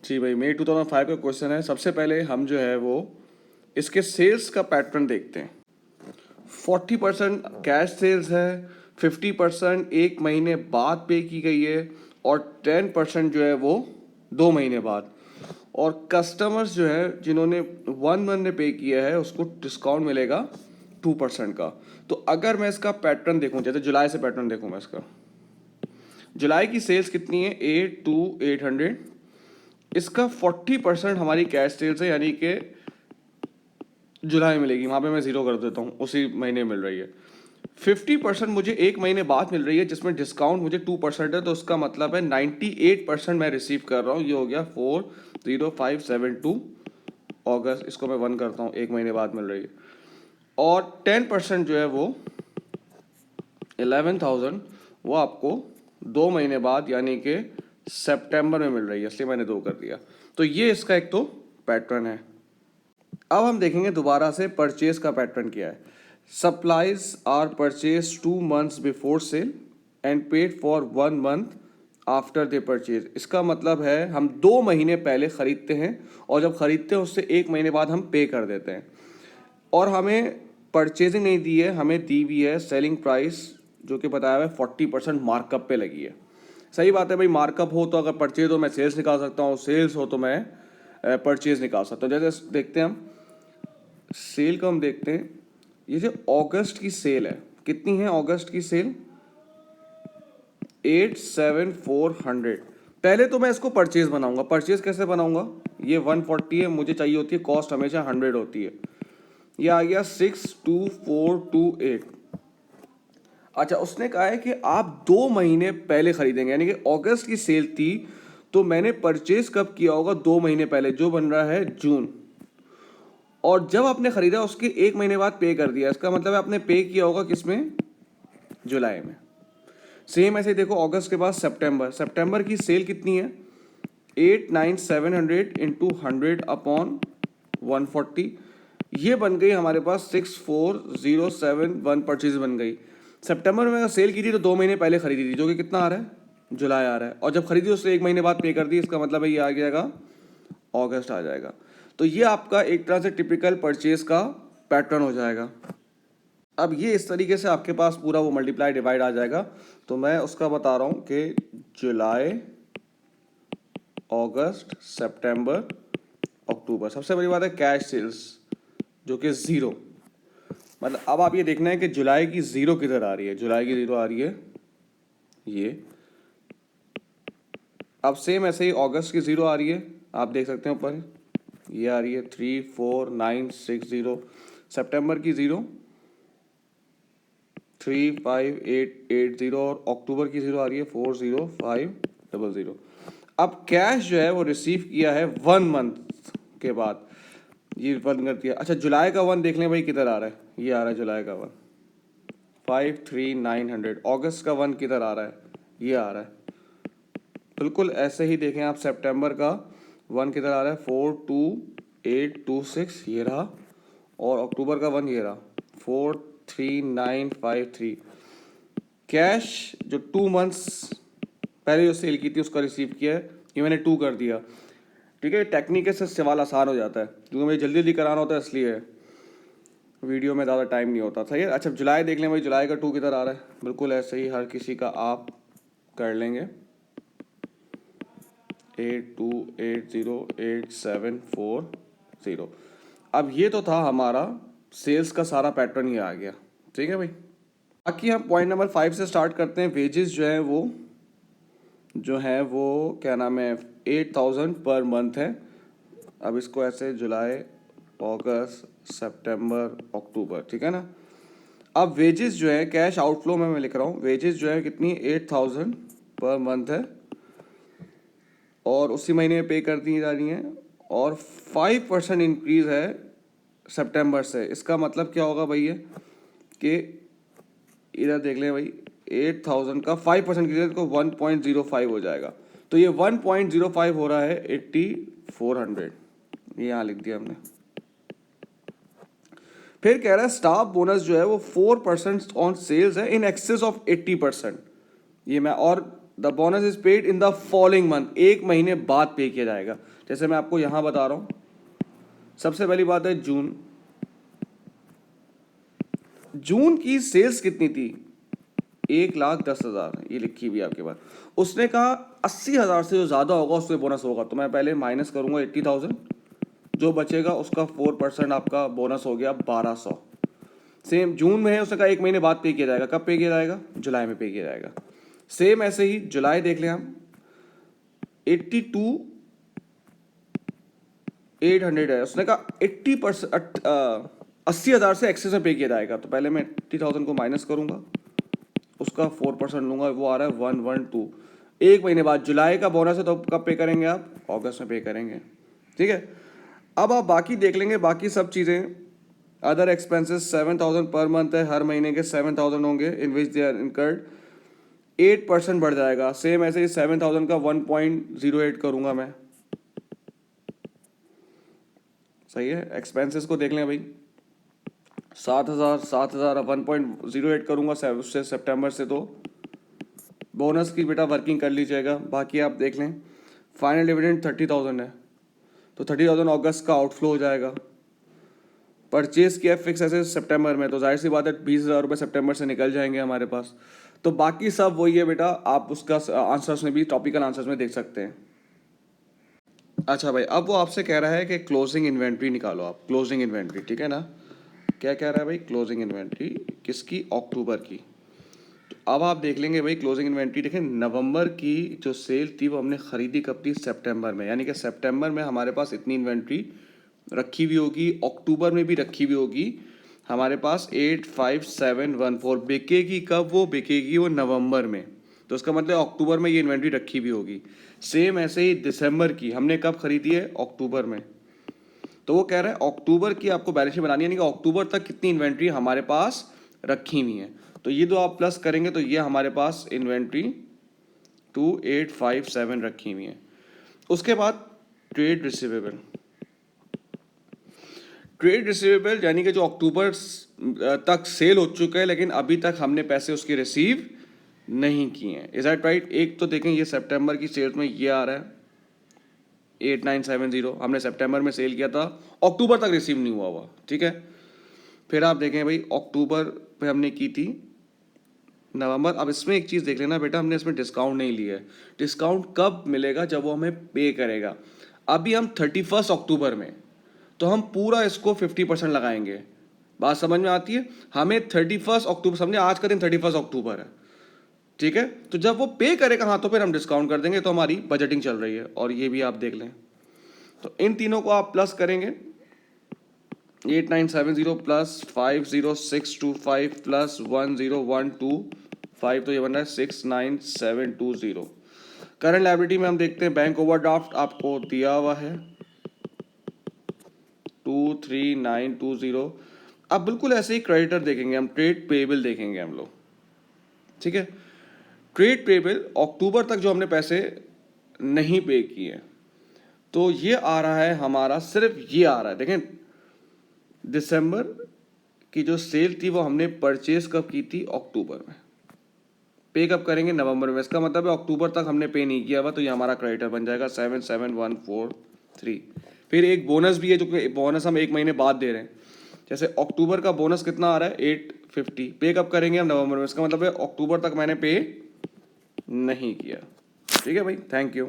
जी भाई, मई 2005 का क्वेश्चन है। सबसे पहले हम जो है वो इसके सेल्स का पैटर्न देखते हैं। 40% कैश सेल्स है, 50% एक महीने बाद पे की गई है और 10% जो है वो 2 महीने बाद। और कस्टमर्स जो है जिन्होंने 1 मंथ में पे किया है उसको डिस्काउंट मिलेगा 2% का। तो अगर मैं इसका पैटर्न देखूं, जैसे जुलाई से पैटर्न देखूं मैं इसका, जुलाई की सेल्स कितनी है 800। इसका 40% हमारी कैश सेल्स है, यानी कि जुलाई में मिलेगी, वहाँ पे मैं ज़ीरो कर देता हूँ, उसी महीने मिल रही है। 50% मुझे एक महीने बाद मिल रही है जिसमें डिस्काउंट मुझे 2% है, तो उसका मतलब है 98% मैं रिसीव कर रहा हूँ। ये हो गया 40572 अगस्त, इसको मैं 1 करता हूँ, एक महीने बाद मिल रही है। और 10% जो है वो 11,000 वो आपको 2 महीने बाद यानी कि सितंबर में मिल रही है, इसलिए मैंने 2 कर दिया। तो ये इसका एक तो पैटर्न है। अब हम देखेंगे दोबारा से परचेज का पैटर्न क्या है। Supplies are purchase 2 months before sale and paid for 1 month after the purchase. इसका मतलब है हम 2 महीने पहले खरीदते हैं और जब खरीदते हैं उससे 1 महीने बाद हम पे कर देते हैं। और हमें परचेजिंग नहीं दी है, हमें दी हुई है सेलिंग प्राइस, जो कि बताया हुआ है 40% मार्कअप पे लगी है। सही बात है भाई, मार्कअप हो तो अगर परचेज हो मैं सेल्स निकाल सकता हूँ, सेल्स हो तो मैं परचेज निकाल सकता हूँ। जैसे देखते हैं हम सेल को, हम देखते हैं ये जो अगस्त की सेल है, कितनी है अगस्त की सेल 87400। पहले तो मैं इसको परचेज बनाऊंगा। परचेज कैसे बनाऊंगा, ये 140 है, मुझे चाहिए होती है कॉस्ट हमेशा 100 होती है। ये आ गया 62428। अच्छा, उसने कहा है कि आप 2 महीने पहले खरीदेंगे, यानी कि अगस्त की सेल थी तो मैंने परचेज कब किया होगा 2 महीने पहले, जो बन रहा है जून। और जब आपने खरीदा उसके 1 महीने बाद पे कर दिया, इसका मतलब है आपने पे किया होगा किसमें, जुलाई में। सेम ऐसे देखो अगस्त के बाद सितंबर, सितंबर की सेल कितनी है 89700 इंटू 100 अपॉन 140, ये बन गई हमारे पास 64071 परचेज बन गई। सितंबर में अगर सेल की थी तो 2 महीने पहले खरीदी थी, जो कि कितना आ रहा है, जुलाई आ रहा है। और जब खरीदी उससे 1 महीने बाद पे कर दी, इसका मतलब है ये आ जाएगा अगस्त आ जाएगा। तो ये आपका एक तरह से टिपिकल परचेज का पैटर्न हो जाएगा। अब ये इस तरीके से आपके पास पूरा वो मल्टीप्लाई डिवाइड आ जाएगा। तो मैं उसका बता रहा हूँ कि जुलाई, अगस्त, सितंबर, अक्टूबर। सबसे बड़ी बात है कैश सेल्स, जो कि 0। मतलब अब आप ये देखना है कि जुलाई की 0 किधर आ रही है। जुलाई की 0 आ रही है ये। अब सेम ऐसे ही अगस्त की 0 आ रही है, आप देख सकते हैं ऊपर, ये आ रही है 34960। सितंबर की 0 35880 और अक्टूबर की 0 आ रही है 40500। अब कैश जो है वो रिसीव किया है 1 मंथ के बाद, ये बंद कर दिया। अच्छा, जुलाई का 1 देख लें भाई किधर आ रहा है, ये आ रहा है जुलाई का 1 53900। अगस्त का 1 किधर आ रहा है, ये आ रहा है। बिल्कुल ऐसे ही देखें आप, सितंबर का 1 किधर आ रहा है 42826, ये रहा। और अक्टूबर का 1 ये रहा 43953। कैश जो 2 मंथ्स पहले जो सेल की थी उसका रिसीव किया है, ये मैंने 2 कर दिया। ठीक है, टेक्निक से सवाल आसान हो जाता है, क्योंकि मुझे जल्दी जल्दी कराना होता है, इसलिए वीडियो में ज़्यादा टाइम नहीं होता। सही है। अच्छा, जुलाई देख लें भाई, जुलाई का 2 किधर आ रहा है, बिल्कुल ऐसे ही हर किसी का आप कर लेंगे 82808740। अब ये तो था हमारा सेल्स का सारा पैटर्न, ही आ गया। ठीक है भाई, बाकी हम पॉइंट नंबर 5 से स्टार्ट करते हैं। वेजेस जो है वो क्या नाम है 8000 पर मंथ है। अब इसको ऐसे जुलाई, अगस्त, सितंबर, अक्टूबर, ठीक है ना। अब वेजेस जो है कैश आउटफ्लो में मैं लिख रहा हूँ, वेजेस जो है कितनी 8000 पर मंथ है और उसी महीने में पे कर दी जा रही हैं। और 5% इंक्रीज है सितंबर से। इसका मतलब क्या होगा भैया कि इधर देख लें भाई, 8000 का 5% इंक्रीज तो 1.05 हो जाएगा। तो ये 1.05 हो रहा है 8400, ये यहाँ लिख दिया हमने। फिर कह रहा है स्टाफ बोनस जो है वो 4% ऑन सेल्स है इन एक्सेस ऑफ 80%। ये मैं और the bonus is paid in the following month, एक महीने बाद पे किया जाएगा। जैसे मैं आपको यहां बता रहा हूं, सबसे पहली बात है जून। जून की सेल्स कितनी थी? 1,10,000, ये लिखी हुई है आपके पास। उसने कहा 80,000 से जो ज़्यादा होगा उससे बोनस होगा, तो मैं पहले माइनस करूंगा 80,000, जो बचेगा उसका 4% आपका बोनस हो गया 1,200। सेम जून में है, उसने कहा एक महीने बाद पे किया जाएगा। कब पे किया जाएगा? जुलाई में पे किया जाएगा। सेम ऐसे ही जुलाई देख लें हम, 82,800 है, उसने कहा 80%, 80,000 से एक्सेस में पे किया जाएगा। तो पहले मैं 80,000 को माइनस करूंगा, उसका 4% लूंगा, वो आ रहा है 112। एक महीने बाद जुलाई का बोनस है, तो कब पे करेंगे आप? अगस्त में पे करेंगे। ठीक है, अब आप बाकी देख लेंगे, बाकी सब चीज़ें। अदर एक्सपेंसेस 7,000 पर मंथ है, हर महीने के 7,000 होंगे इन विच दे आर इनकर्ड, 8% बढ़ जाएगा। सेम ऐसे ही 7,000 का 1.08 करूंगा मैं। सही है, एक्सपेंसेस को देख लें भाई, 7,000 अब 1.08 करूंगा उससे सितंबर से, तो बोनस की बेटा वर्किंग कर लीजिएगा। बाकी आप देख लें, फाइनल डिविडेंड 30,000 है, तो 30,000 अगस्त का आउटफ्लो हो जाएगा। परचेज किया फिक्स ऐसे सितंबर में, तो जाहिर सी बात है 20,000 रुपये सितंबर से निकल जाएंगे हमारे पास। तो बाकी सब वही है बेटा, आप उसका आंसर्स में भी, टॉपिकल आंसर्स में देख सकते हैं। अच्छा भाई, अब वो आपसे कह रहा है कि क्लोजिंग इन्वेंट्री निकालो आप, क्लोजिंग इन्वेंट्री, ठीक है ना? क्या कह रहा है भाई? क्लोजिंग इन्वेंट्री किसकी? अक्टूबर की। तो अब आप देख लेंगे भाई, क्लोजिंग इन्वेंट्री देखें, नवंबर की जो सेल थी वो हमने खरीदी कब थी? सितंबर में, यानी कि सितंबर में हमारे पास इतनी इन्वेंट्री रखी हुई होगी, अक्टूबर में भी रखी हुई होगी हमारे पास 85714। बिकेगी कब? वो बिकेगी वो नवंबर में, तो इसका मतलब अक्टूबर में ये इन्वेंट्री रखी हुई होगी। सेम ऐसे ही दिसंबर की हमने कब खरीदी है? अक्टूबर में। तो वो कह रहा है अक्टूबर की आपको बैलेंस शीट बनानी है, यानी कि अक्टूबर तक कितनी इन्वेंट्री हमारे पास रखी हुई है। तो ये दो आप प्लस करेंगे तो ये हमारे पास इन्वेंट्री 2857 रखी हुई है। उसके बाद ट्रेड रिसीवेबल, ट्रेड रिसीवेबल यानी कि जो अक्टूबर तक सेल हो चुका है लेकिन अभी तक हमने पैसे उसके रिसीव नहीं किए हैं। Is that right? एक तो देखें, ये सितंबर की सेल्स में ये आ रहा है 8970, हमने सितंबर में सेल किया था, अक्टूबर तक रिसीव नहीं हुआ। ठीक है, फिर आप देखें भाई अक्टूबर पे हमने की थी, नवंबर। अब इसमें एक चीज़ देख लेना बेटा, हमने इसमें डिस्काउंट नहीं लिया है। डिस्काउंट कब मिलेगा? जब वो हमें पे करेगा। अभी हम 31 अक्टूबर में, तो हम पूरा इसको 50% लगाएंगे। बात समझ में आती है? हमें 31 अक्टूबर, समझे आज का दिन 31 अक्टूबर है, ठीक है? तो जब वो पे करेगा, हाँ, तो फिर हम डिस्काउंट कर देंगे। तो हमारी बजटिंग चल रही है, और ये भी आप देख लें। तो इन तीनों को आप प्लस करेंगे, 8970 प्लस 50625 प्लस 10125, तो ये बन रहा है 69720। करंट लायबिलिटी में हम देखते हैं बैंक ओवरड्राफ्ट आपको दिया हुआ है 23920। अब बिल्कुल ऐसे ही क्रेडिटर देखेंगे हम, ट्रेड पेबल देखेंगे हम लोग, ठीक है? ट्रेड पेबल अक्टूबर तक जो हमने पैसे नहीं पे किए, तो ये आ रहा है हमारा, सिर्फ ये आ रहा है। देखें, दिसंबर की जो सेल थी वो हमने परचेज कब की थी? अक्टूबर में। पे कब करेंगे? नवंबर में। इसका मतलब है अक्टूबर तक हमने पे नहीं किया हुआ, तो ये हमारा क्रेडिटर बन जाएगा 77143। फिर एक बोनस भी है, जो कि बोनस हम एक महीने बाद दे रहे हैं। जैसे अक्टूबर का बोनस कितना आ रहा है? 850। पे कब करेंगे हम? नवंबर में। इसका मतलब है अक्टूबर तक मैंने पे नहीं किया। ठीक है भाई, थैंक यू।